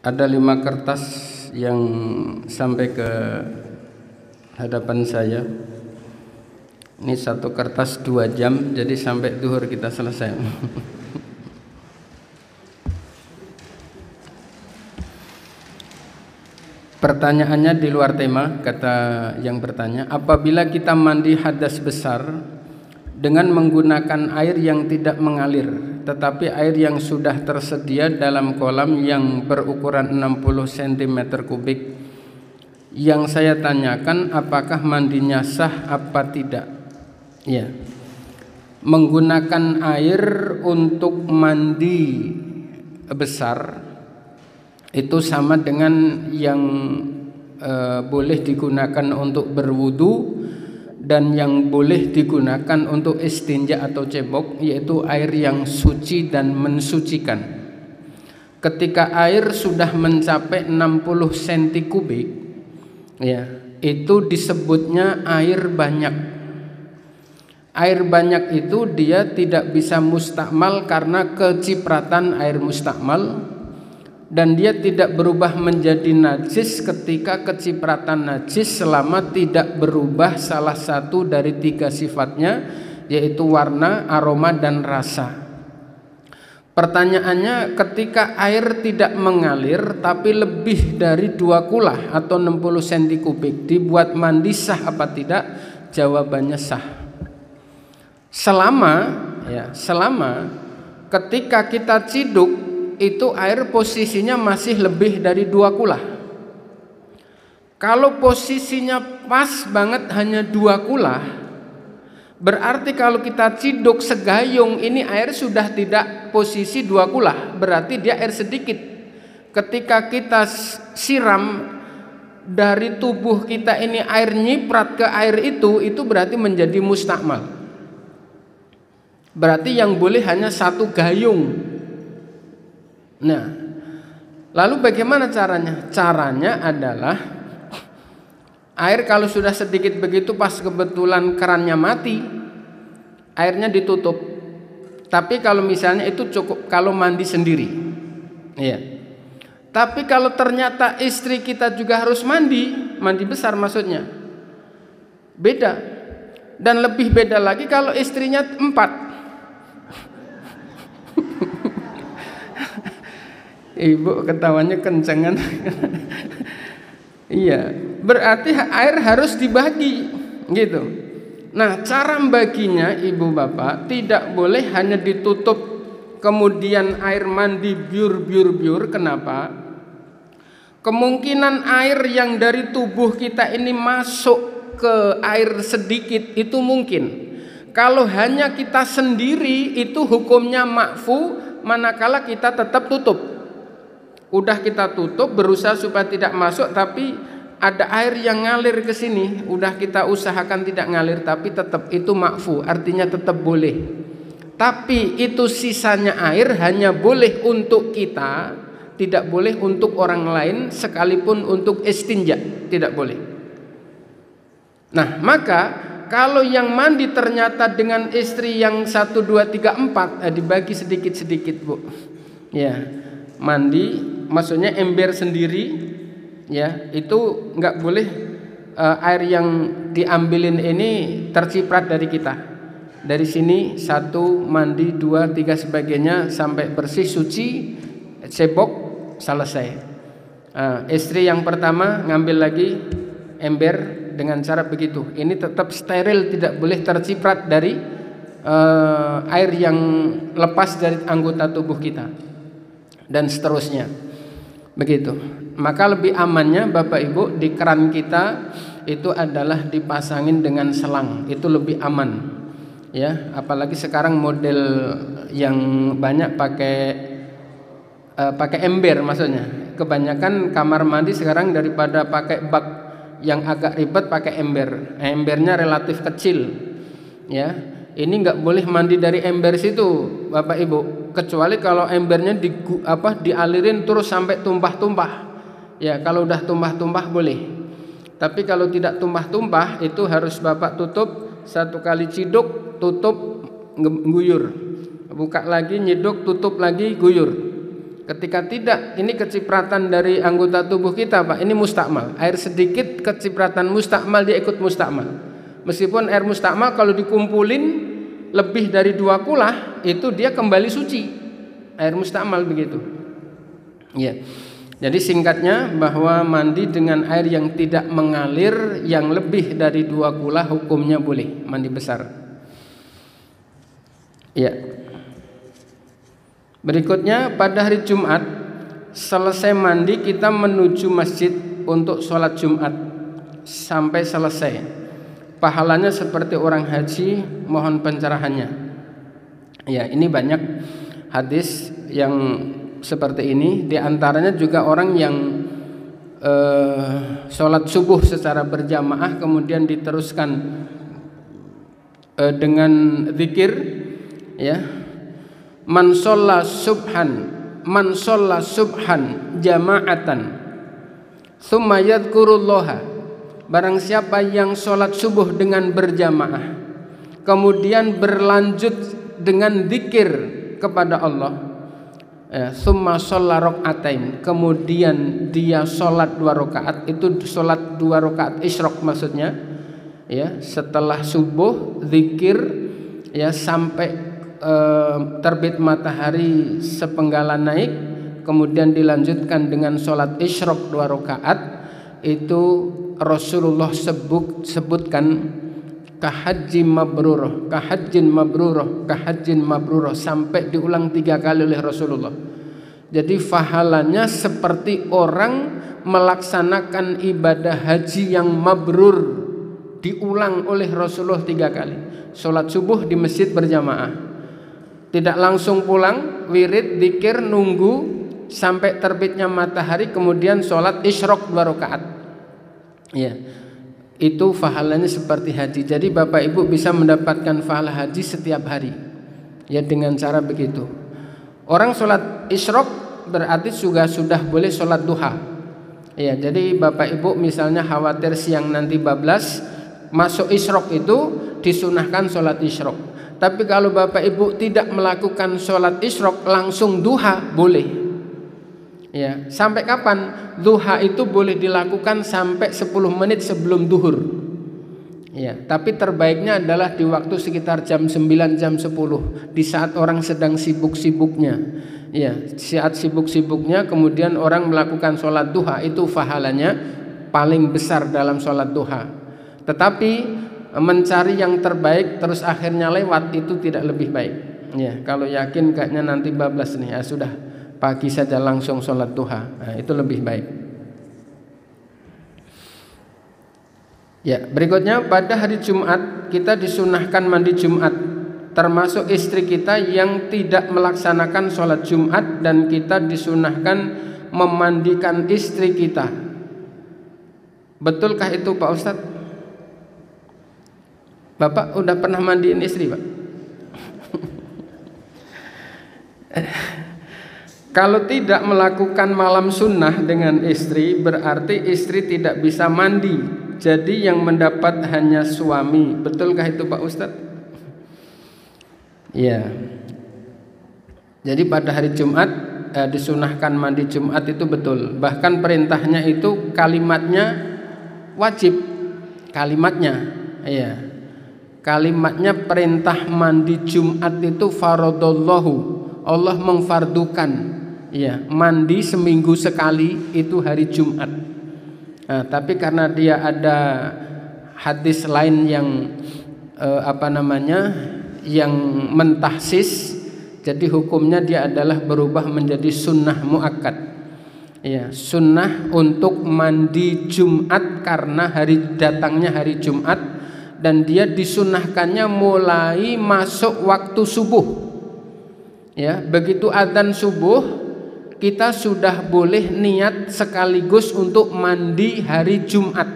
Ada 5 kertas yang sampai ke hadapan saya. Ini satu kertas 2 jam, jadi sampai duhur kita selesai. Pertanyaannya di luar tema, kata yang bertanya, apabila kita mandi hadas besar dengan menggunakan air yang tidak mengalir, tetapi air yang sudah tersedia dalam kolam yang berukuran 60 cm kubik, yang saya tanyakan apakah mandinya sah apa tidak? Ya, menggunakan air untuk mandi besar itu sama dengan yang boleh digunakan untuk berwudu dan yang boleh digunakan untuk istinja atau cebok, yaitu air yang suci dan mensucikan. Ketika air sudah mencapai 60 cm kubik, ya, itu disebutnya air banyak. Air banyak itu dia tidak bisa mustakmal karena kecipratan air mustakmal, dan dia tidak berubah menjadi najis ketika kecipratan najis selama tidak berubah salah satu dari 3 sifatnya, yaitu warna, aroma, dan rasa. Pertanyaannya, ketika air tidak mengalir tapi lebih dari 2 kulah atau 60 cm kubik, dibuat mandi sah apa tidak? Jawabannya sah. Selama ketika kita ciduk itu air posisinya masih lebih dari 2 kulah. Kalau posisinya pas banget hanya 2 kulah, berarti kalau kita ciduk segayung ini air sudah tidak posisi 2 kulah, berarti dia air sedikit. Ketika kita siram dari tubuh kita ini air nyiprat ke air itu berarti menjadi mustakmal. Berarti yang boleh hanya 1 gayung. Nah, lalu bagaimana caranya? Caranya adalah air kalau sudah sedikit begitu, pas kebetulan kerannya mati, airnya ditutup. Tapi kalau misalnya itu cukup kalau mandi sendiri, ya. Tapi kalau ternyata istri kita juga harus mandi besar maksudnya, beda. Dan lebih beda lagi kalau istrinya 4. Ibu ketawanya kencengan. Iya, berarti air harus dibagi gitu. Nah, cara membaginya ibu bapak tidak boleh hanya ditutup kemudian air mandi biur. Kenapa? Kemungkinan air yang dari tubuh kita ini masuk ke air sedikit itu mungkin. Kalau hanya kita sendiri itu hukumnya ma'fu, manakala kita tetap tutup. Udah kita tutup, berusaha supaya tidak masuk, tapi ada air yang ngalir ke sini, udah kita usahakan tidak ngalir, tapi tetap itu ma'fu, artinya tetap boleh. Tapi itu sisanya air hanya boleh untuk kita, tidak boleh untuk orang lain, sekalipun untuk istinja tidak boleh. Nah, maka kalau yang mandi ternyata dengan istri yang 1, 2, 3, 4, dibagi sedikit-sedikit, Bu. Ya, mandi maksudnya ember sendiri, ya, itu nggak boleh air yang diambilin ini terciprat dari kita. Dari sini 1 mandi, 2, 3 sebagainya sampai bersih suci, cebok, selesai. Istri yang pertama ngambil lagi ember dengan cara begitu. Ini tetap steril, tidak boleh terciprat dari air yang lepas dari anggota tubuh kita, dan seterusnya. Begitu. Maka lebih amannya Bapak Ibu di keran kita itu adalah dipasangin dengan selang. Itu lebih aman. Ya, apalagi sekarang model yang banyak pakai ember maksudnya. Kebanyakan kamar mandi sekarang daripada pakai bak yang agak ribet pakai ember. Embernya relatif kecil. Ya. Ini nggak boleh mandi dari ember situ, Bapak Ibu, kecuali kalau embernya dialirin terus sampai tumpah-tumpah. Ya, kalau udah tumpah-tumpah boleh. Tapi kalau tidak tumpah-tumpah itu harus Bapak tutup 1 kali ciduk, tutup, guyur. Buka lagi, nyiduk, tutup lagi, guyur. Ketika tidak, ini kecipratan dari anggota tubuh kita, Pak, ini mustakmal. Air sedikit kecipratan mustakmal, dia ikut mustakmal. Meskipun air mustakmal kalau dikumpulin lebih dari 2 kulah, itu dia kembali suci. Air mustakmal begitu. Ya. Jadi singkatnya bahwa mandi dengan air yang tidak mengalir yang lebih dari 2 kulah hukumnya boleh, mandi besar. Ya. Berikutnya pada hari Jumat selesai mandi kita menuju masjid untuk sholat Jumat sampai selesai. Pahalanya seperti orang haji, mohon pencerahannya. Ya, ini banyak hadis yang seperti ini. Di antaranya juga orang yang sholat subuh secara berjamaah kemudian diteruskan dengan zikir, ya. Man shalla subhan jama'atan thumma yadhkurullaha. Barang siapa yang sholat subuh dengan berjamaah kemudian berlanjut dengan zikir kepada Allah, thumma shalla raka'atain, kemudian dia sholat 2 rakaat, itu sholat 2 rakaat isyraq maksudnya, ya, setelah subuh zikir, ya, sampai terbit matahari sepenggalan naik, kemudian dilanjutkan dengan sholat isyraq 2 rakaat. Itu Rasulullah sebutkan kahajjin mabrurah sampai diulang 3 kali oleh Rasulullah. Jadi pahalanya seperti orang melaksanakan ibadah haji yang mabrur, diulang oleh Rasulullah 3 kali. Sholat subuh di masjid berjamaah, tidak langsung pulang, wirid, dzikir, nunggu sampai terbitnya matahari, kemudian sholat isyraq 2 rakaat. Ya, itu pahalanya seperti haji. Jadi Bapak Ibu bisa mendapatkan pahala haji setiap hari, ya, dengan cara begitu. Orang sholat isyraq berarti juga sudah boleh sholat duha. Ya, jadi Bapak Ibu misalnya khawatir siang nanti bablas, masuk isyraq itu disunahkan sholat isyraq. Tapi kalau Bapak Ibu tidak melakukan sholat isyraq, langsung duha boleh. Ya, sampai kapan? Duha itu boleh dilakukan sampai 10 menit sebelum duhur. Ya, tapi terbaiknya adalah di waktu sekitar jam 9, jam 10, di saat orang sedang sibuk-sibuknya. Ya, saat sibuk-sibuknya kemudian orang melakukan sholat duha, itu pahalanya paling besar dalam sholat duha. Tetapi mencari yang terbaik terus akhirnya lewat itu tidak lebih baik. Ya, kalau yakin kayaknya nanti bablas nih, ya sudah, pagi saja langsung sholat duha, nah, itu lebih baik. Ya, berikutnya pada hari Jumat kita disunahkan mandi Jumat, termasuk istri kita yang tidak melaksanakan sholat Jumat, dan kita disunahkan memandikan istri kita. Betulkah itu Pak Ustadz? Bapak udah pernah mandiin istri, Pak? Kalau tidak melakukan malam sunnah dengan istri, berarti istri tidak bisa mandi. Jadi yang mendapat hanya suami. Betulkah itu Pak Ustadz? Ya. Jadi pada hari Jumat disunahkan mandi Jumat, itu betul. Bahkan perintahnya itu kalimatnya wajib. Kalimatnya, ya. Kalimatnya perintah mandi Jumat itu faradallahu, Allah mengfardukan, ya, mandi seminggu sekali itu hari Jumat. Nah, tapi karena dia ada hadis lain yang yang mentahsis, jadi hukumnya dia adalah berubah menjadi sunnah muakkad. Ya, sunnah untuk mandi Jumat karena datangnya hari Jumat, dan dia disunahkannya mulai masuk waktu subuh. Ya, begitu adzan subuh kita sudah boleh niat sekaligus untuk mandi hari Jumat.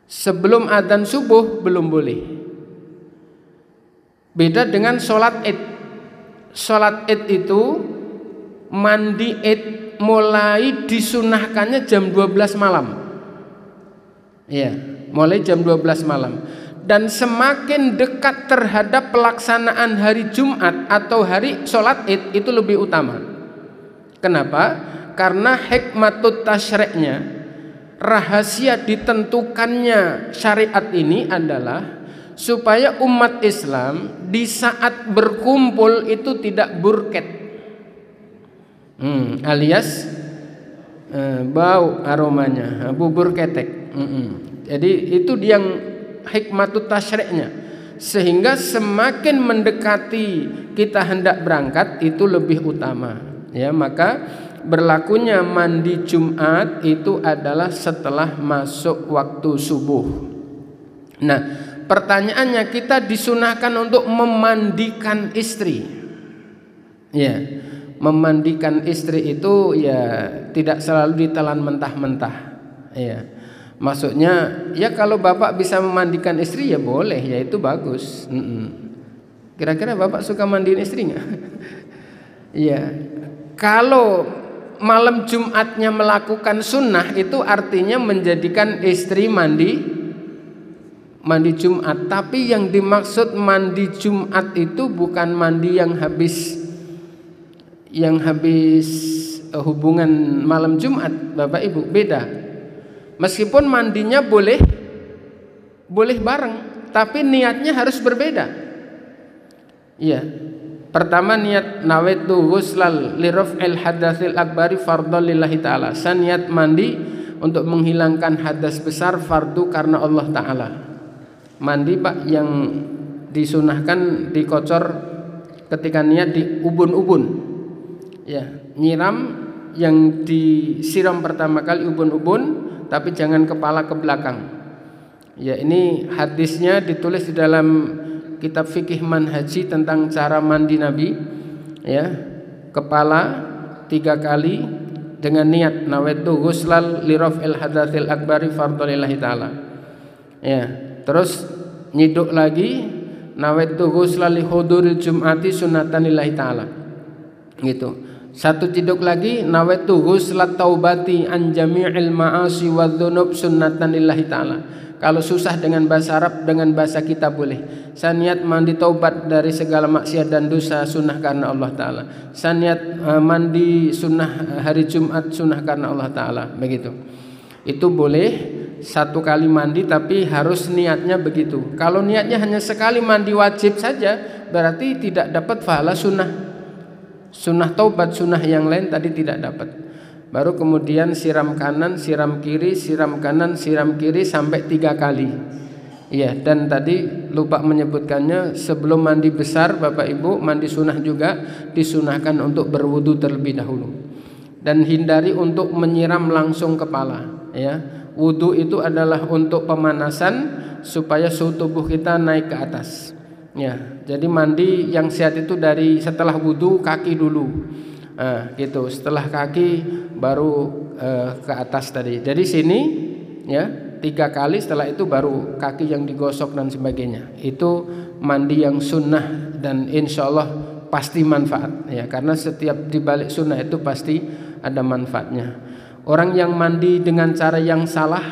Sebelum adzan subuh belum boleh. Beda dengan sholat Id. Sholat Id itu mandi Id mulai disunahkannya jam 12 malam. Ya, mulai jam 12 malam. Dan semakin dekat terhadap pelaksanaan hari Jumat atau hari sholat Id itu lebih utama. Kenapa? Karena hikmatut tasyri'nya, rahasia ditentukannya syariat ini adalah supaya umat Islam di saat berkumpul itu tidak burket, alias bau aromanya, bubur ketek. Jadi itu yang hikmatut tasyri'nya, sehingga semakin mendekati kita hendak berangkat itu lebih utama, ya. Maka berlakunya mandi Jumat itu adalah setelah masuk waktu subuh. Nah, pertanyaannya, kita disunahkan untuk memandikan istri. Ya, memandikan istri itu ya tidak selalu ditelan mentah-mentah. Ya, maksudnya ya kalau bapak bisa memandikan istri ya boleh, ya itu bagus. Kira-kira bapak suka mandiin istri nggak? Ya, kalau malam Jumatnya melakukan sunnah itu artinya menjadikan istri mandi Jumat. Tapi yang dimaksud mandi Jumat itu bukan mandi yang habis hubungan malam Jumat, Bapak Ibu, beda. Meskipun mandinya boleh bareng, tapi niatnya harus berbeda. Iya. Pertama, niat nawaitu ghuslal liraf'il hadatsil akbari fardhon lillahi ta'ala. Saya niat mandi untuk menghilangkan hadas besar, fardu karena Allah Ta'ala. Mandi Pak yang disunahkan dikocor ketika niat di ubun-ubun. Ya, nyiram yang disiram pertama kali ubun-ubun, tapi jangan kepala ke belakang. Ya, ini hadisnya ditulis di dalam kitab fikih manhaji tentang cara mandi Nabi, ya. Kepala 3 kali dengan niat nawaitu ghuslal liraf'il hadatsil akbari fardhon lillahi ta'ala. Ya, terus nyiduk lagi nawaitu ghuslal li huduril jum'ati sunnatan lillahi ta'ala. Gitu. Satu ciduk lagi nawaitu ghuslat taubati an jami'il ma'asi wadz-dzunub sunnatan lillahi ta'ala. Kalau susah dengan bahasa Arab, dengan bahasa kita boleh. Saya niat mandi taubat dari segala maksiat dan dosa, sunnah karena Allah Ta'ala. Saya niat mandi sunnah hari Jumat, sunnah karena Allah Ta'ala. Begitu. Itu boleh 1 kali mandi, tapi harus niatnya begitu. Kalau niatnya hanya sekali mandi wajib saja, berarti tidak dapat pahala sunnah taubat, sunnah yang lain tadi tidak dapat. Baru kemudian siram kanan, siram kiri, siram kanan, siram kiri sampai 3 kali. Iya, dan tadi lupa menyebutkannya, sebelum mandi besar Bapak Ibu, mandi sunnah juga disunahkan untuk berwudu terlebih dahulu. Dan hindari untuk menyiram langsung kepala, ya. Wudu itu adalah untuk pemanasan supaya suhu tubuh kita naik ke atas. Ya, jadi mandi yang sehat itu dari setelah wudu kaki dulu. Gitu, setelah kaki baru ke atas tadi. Jadi sini ya 3 kali, setelah itu baru kaki yang digosok dan sebagainya. Itu mandi yang sunnah dan insya Allah pasti manfaat, ya, karena setiap dibalik sunnah itu pasti ada manfaatnya. Orang yang mandi dengan cara yang salah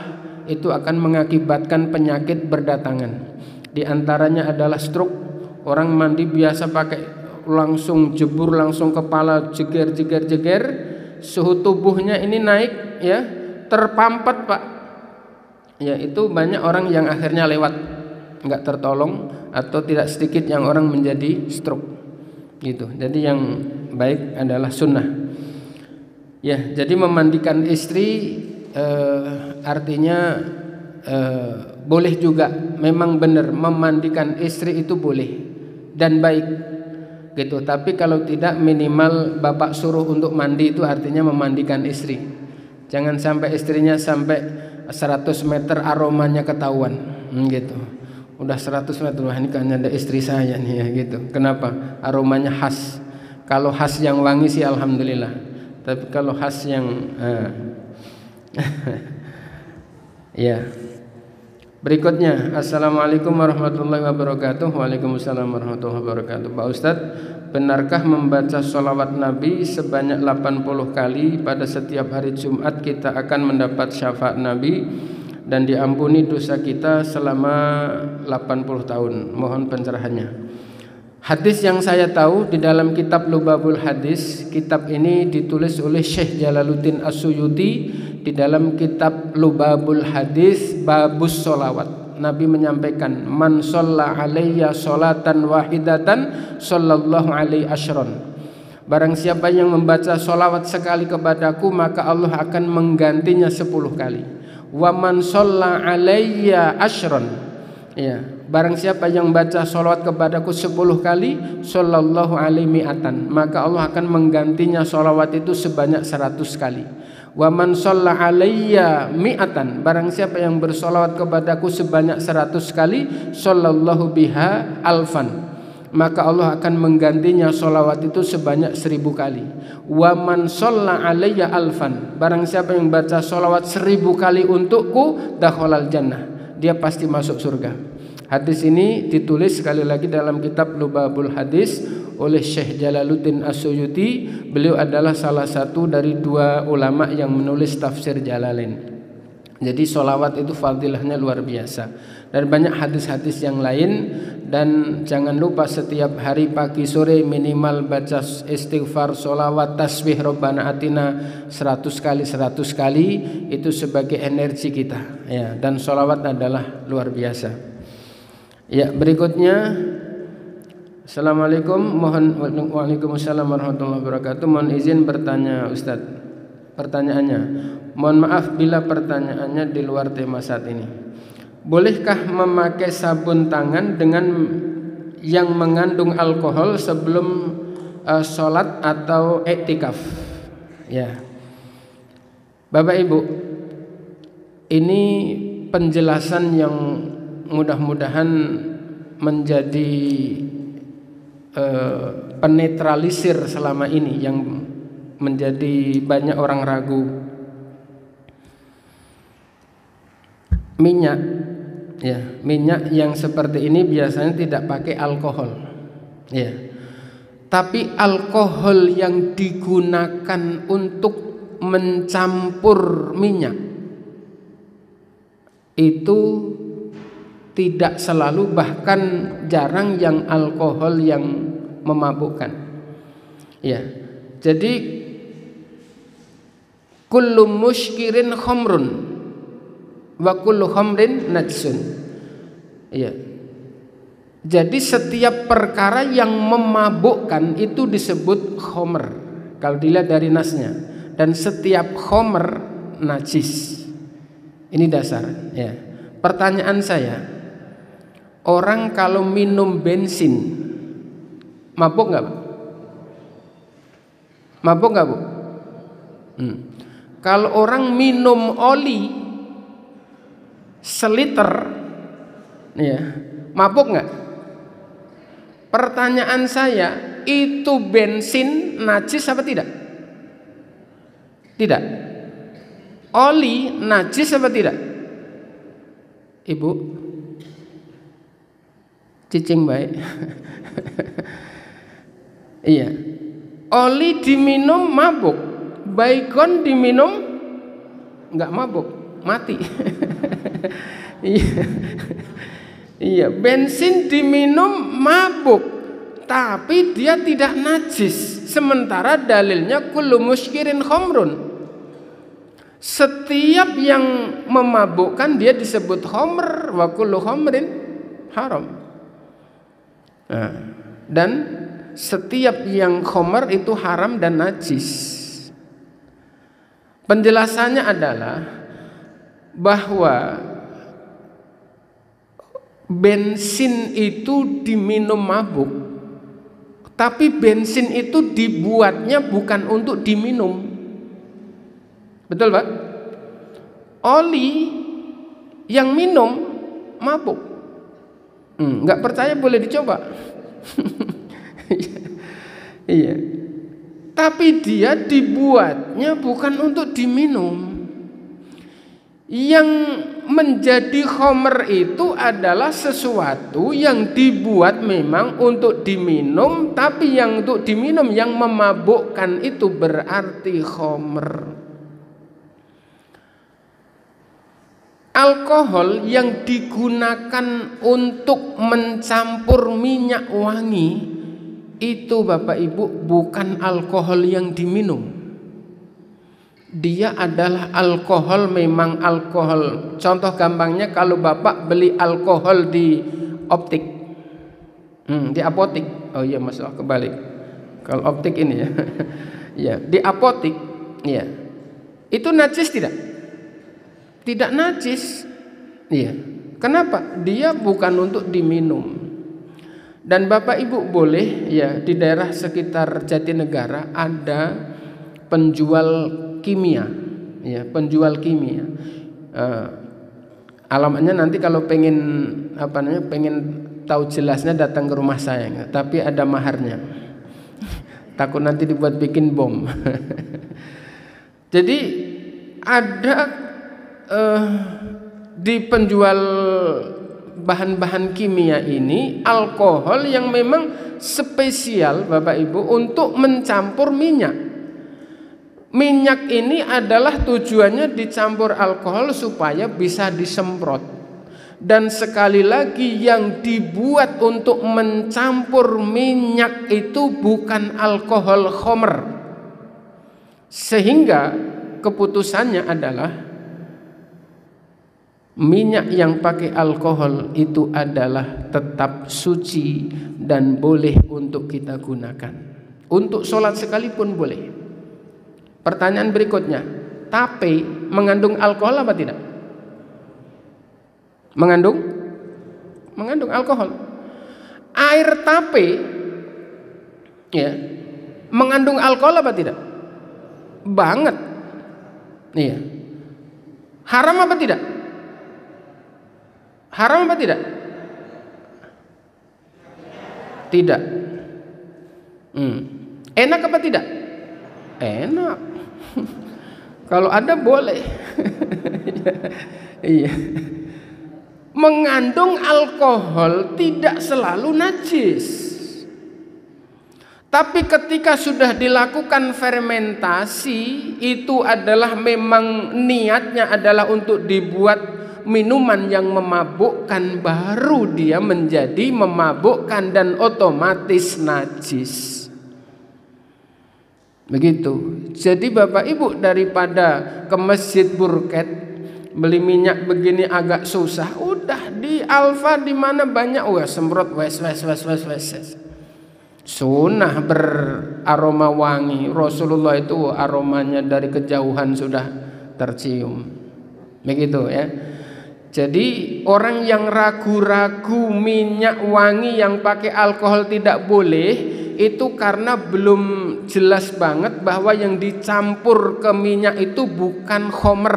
itu akan mengakibatkan penyakit berdatangan. Di antaranya adalah stroke. Orang mandi biasa pakai langsung jebur, langsung kepala jeger, suhu tubuhnya ini naik, ya, terpampet Pak. Ya, itu banyak orang yang akhirnya lewat, nggak tertolong, atau tidak sedikit yang orang menjadi stroke, gitu. Jadi yang baik adalah sunnah. Ya, jadi memandikan istri artinya boleh juga, memang benar memandikan istri itu boleh dan baik. Gitu. Tapi kalau tidak, minimal bapak suruh untuk mandi, itu artinya memandikan istri. Jangan sampai istrinya sampai 100 meter aromanya ketahuan, gitu. Udah 100 meter, wah ini kan ada istri saya nih, ya, gitu. Kenapa? Aromanya khas. Kalau khas yang wangi sih alhamdulillah. Tapi kalau khas yang ya. Berikutnya, Assalamualaikum warahmatullahi wabarakatuh. Waalaikumsalam warahmatullahi wabarakatuh. Pak Ustadz, benarkah membaca sholawat Nabi sebanyak 80 kali pada setiap hari Jumat kita akan mendapat syafaat Nabi dan diampuni dosa kita selama 80 tahun? Mohon pencerahannya. Hadis yang saya tahu di dalam kitab Lubabul Hadis, kitab ini ditulis oleh Syekh Jalaluddin As-Suyuti di dalam kitab Lubabul Hadis babus sholawat. Nabi menyampaikan, man shalla alayya sholatan wahidatan sallallahu alaihi asyron. Barang siapa yang membaca sholawat sekali kepadaku, maka Allah akan menggantinya 10 kali. Wa man shalla alayya asyron, ya, barang siapa yang baca sholawat kepadaku 10 kali, sallallahu alaihi mi'atan, maka Allah akan menggantinya sholawat itu sebanyak 100 kali. Wa man shalla alayya mi'atan, barang siapa yang bersolawat kepadaku sebanyak 100 kali, sallallahu biha alfan, maka Allah akan menggantinya sholawat itu sebanyak 1000 kali. Wa man shalla alayya alfan, barang siapa yang baca sholawat 1000 kali untukku, dakhalal jannah, dia pasti masuk surga. Hadis ini ditulis sekali lagi dalam kitab Lubabul Hadis oleh Syekh Jalaluddin As-Suyuti. Beliau adalah salah satu dari 2 ulama yang menulis tafsir Jalalain. Jadi sholawat itu fadilahnya luar biasa. Dan banyak hadis-hadis yang lain. Dan jangan lupa setiap hari pagi sore minimal baca istighfar, sholawat, tasbih Rabbana Atina 100 kali itu sebagai energi kita, ya. Dan sholawat adalah luar biasa. Ya, berikutnya, Assalamualaikum, waalaikumsalam warahmatullahi wabarakatuh. Mohon izin bertanya Ustadz. Pertanyaannya, mohon maaf bila pertanyaannya di luar tema saat ini. Bolehkah memakai sabun tangan dengan yang mengandung alkohol sebelum sholat atau iktikaf? Ya, Bapak Ibu, ini penjelasan yang mudah-mudahan menjadi penetralisir selama ini yang menjadi banyak orang ragu. Minyak, ya, minyak yang seperti ini biasanya tidak pakai alkohol, ya. Tapi alkohol yang digunakan untuk mencampur minyak itu tidak selalu, bahkan jarang yang alkohol yang memabukkan. Ya. Jadi kullu muskirin khamrun wa kullu khamrin najsun. Ya. Jadi setiap perkara yang memabukkan itu disebut khamr kalau dilihat dari nasnya, dan setiap khamr najis. Ini dasar, ya. Pertanyaan saya, orang kalau minum bensin mabuk nggak, Bu? Mabuk nggak, Bu? Kalau orang minum oli seliter, ya, mabuk nggak? Pertanyaan saya, itu bensin najis apa tidak? Tidak. Oli najis apa tidak? Ibu cicing baik. Iya. Oli diminum mabuk, baygon diminum nggak mabuk, mati. Iya. Iya, bensin diminum mabuk, tapi dia tidak najis. Sementara dalilnya kullu muskirin khamrun. Setiap yang memabukkan dia disebut khamr, wa kullu khamrin haram. Nah, dan setiap yang khamr itu haram dan najis. Penjelasannya adalah bahwa bensin itu diminum mabuk, tapi bensin itu dibuatnya bukan untuk diminum. Betul, Pak? Oli yang minum mabuk. Nggak percaya boleh dicoba. Iya. Tapi dia dibuatnya bukan untuk diminum. Yang menjadi khamr itu adalah sesuatu yang dibuat memang untuk diminum, tapi yang untuk diminum yang memabukkan itu berarti khamr. Alkohol yang digunakan untuk mencampur minyak wangi itu Bapak Ibu bukan alkohol yang diminum. Dia adalah alkohol, memang alkohol. Contoh gampangnya kalau Bapak beli alkohol di optik, di apotik. Oh iya, masalah kebalik. Kalau optik ini ya, ya di apotik, ya itu najis tidak? Tidak najis. Iya. Kenapa? Dia bukan untuk diminum. Dan Bapak Ibu boleh ya di daerah sekitar Jatinegara ada penjual kimia, ya penjual kimia. Alamatnya nanti kalau pengen pengen tahu jelasnya datang ke rumah saya, tapi ada maharnya. Takut nanti dibuat bikin bom. Jadi ada di penjual bahan-bahan kimia ini alkohol yang memang spesial Bapak Ibu untuk mencampur minyak. Minyak ini adalah tujuannya dicampur alkohol supaya bisa disemprot. Dan sekali lagi yang dibuat untuk mencampur minyak itu bukan alkohol khamr. Sehingga keputusannya adalah minyak yang pakai alkohol itu adalah tetap suci dan boleh untuk kita gunakan. Untuk sholat sekalipun boleh. Pertanyaan berikutnya, tape mengandung alkohol apa tidak? Mengandung alkohol. Air tape ya mengandung alkohol apa tidak? Banget. Iya. Haram apa tidak? Haram apa tidak? Tidak. Enak apa tidak? Enak. Kalau ada boleh. Iya. Mengandung alkohol tidak selalu najis. Tapi ketika sudah dilakukan fermentasi, itu adalah memang niatnya adalah untuk dibuat minuman yang memabukkan, baru dia menjadi memabukkan dan otomatis najis. Begitu. Jadi Bapak Ibu daripada ke Masjid Burket beli minyak begini agak susah, udah di Alfa di mana banyak, semprot wes. Sunnah beraroma wangi. Rasulullah itu aromanya dari kejauhan sudah tercium. Begitu ya. Jadi orang yang ragu-ragu minyak wangi yang pakai alkohol tidak boleh, itu karena belum jelas banget bahwa yang dicampur ke minyak itu bukan khamr,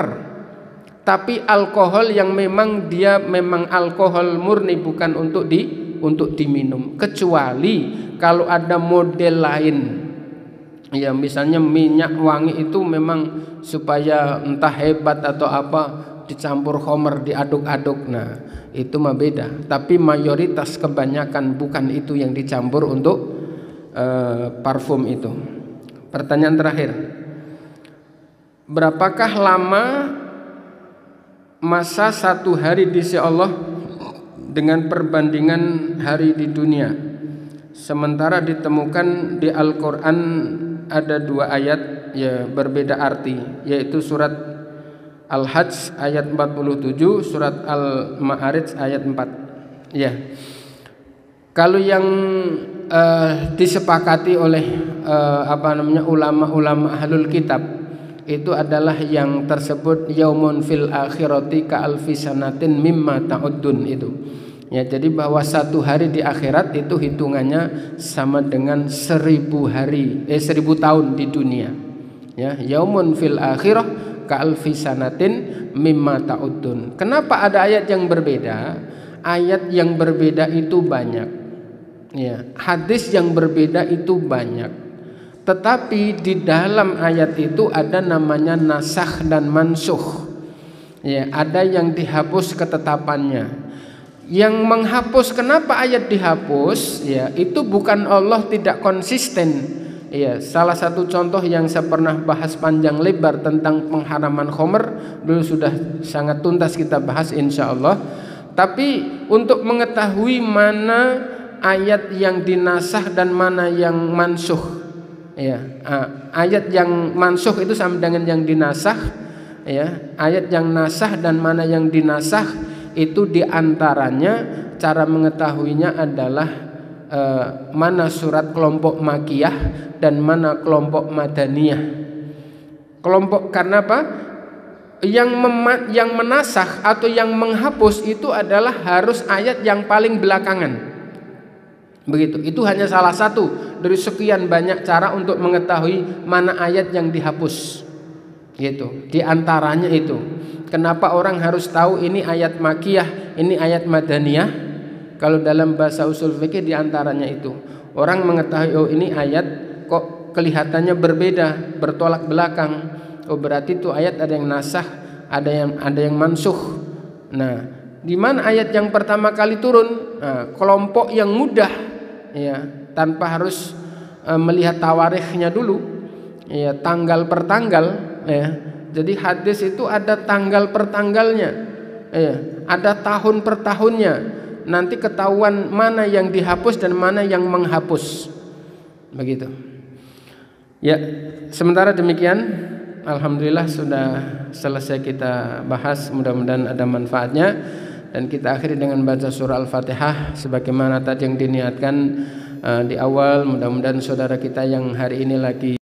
tapi alkohol yang memang dia memang alkohol murni, bukan untuk diminum. Kecuali kalau ada model lain, ya misalnya minyak wangi itu memang supaya entah hebat atau apa dicampur khamr, diaduk-aduk, nah itu mah beda. Tapi mayoritas kebanyakan bukan itu yang dicampur untuk parfum itu. Pertanyaan terakhir, berapakah lama masa satu hari di sisi Allah dengan perbandingan hari di dunia? Sementara ditemukan di Al-Quran ada dua ayat ya berbeda arti, yaitu surat Al-Hajj ayat 47, surat Al-Ma'arij ayat 4. Ya. Kalau yang disepakati oleh ulama-ulama ahlul kitab itu adalah yang tersebut yaumun fil akhirati ka alfi sanatin mimma ta'uddun itu. Ya, jadi bahwa satu hari di akhirat itu hitungannya sama dengan 1000 tahun di dunia. Ya, yaumun fil akhirah ka alfi sanatin mimma ta'uddun. Kenapa ada ayat yang berbeda? Ayat yang berbeda itu banyak. Ya, hadis yang berbeda itu banyak. Tetapi di dalam ayat itu ada namanya nasakh dan mansukh. Ya, ada yang dihapus ketetapannya. Yang menghapus, kenapa ayat dihapus? Ya, itu bukan Allah tidak konsisten. Ya, salah satu contoh yang saya pernah bahas panjang lebar tentang pengharaman khamr dulu sudah sangat tuntas kita bahas insyaallah. Tapi untuk mengetahui mana ayat yang dinasakh dan mana yang mansukh. Ya, ayat yang mansukh itu sama dengan yang dinasakh. Ya, ayat yang nasakh dan mana yang dinasakh itu diantaranya cara mengetahuinya adalah mana surat kelompok Makiyah dan mana kelompok Madaniyah. Kelompok karena apa? Yang menasakh atau yang menghapus itu adalah harus ayat yang paling belakangan. Begitu. Itu hanya salah satu dari sekian banyak cara untuk mengetahui mana ayat yang dihapus. Gitu. Di antaranya itu. Kenapa orang harus tahu ini ayat Makiyah, ini ayat Madaniyah? Kalau dalam bahasa usul fikih di antaranya itu. Orang mengetahui oh ini ayat kok kelihatannya berbeda, bertolak belakang. Oh berarti itu ayat ada yang nasakh, ada yang mansukh. Nah, di mana ayat yang pertama kali turun? Nah, kelompok yang mudah, ya, tanpa harus melihat tawarikhnya dulu, ya, tanggal per tanggal, ya. Jadi hadis itu ada tanggal per tanggalnya, ya, ada tahun per tahunnya. Nanti ketahuan mana yang dihapus dan mana yang menghapus, begitu. Ya, sementara demikian. Alhamdulillah sudah selesai kita bahas, mudah-mudahan ada manfaatnya dan kita akhiri dengan baca surah Al-Fatihah sebagaimana tadi yang diniatkan di awal. Mudah-mudahan saudara kita yang hari ini lagi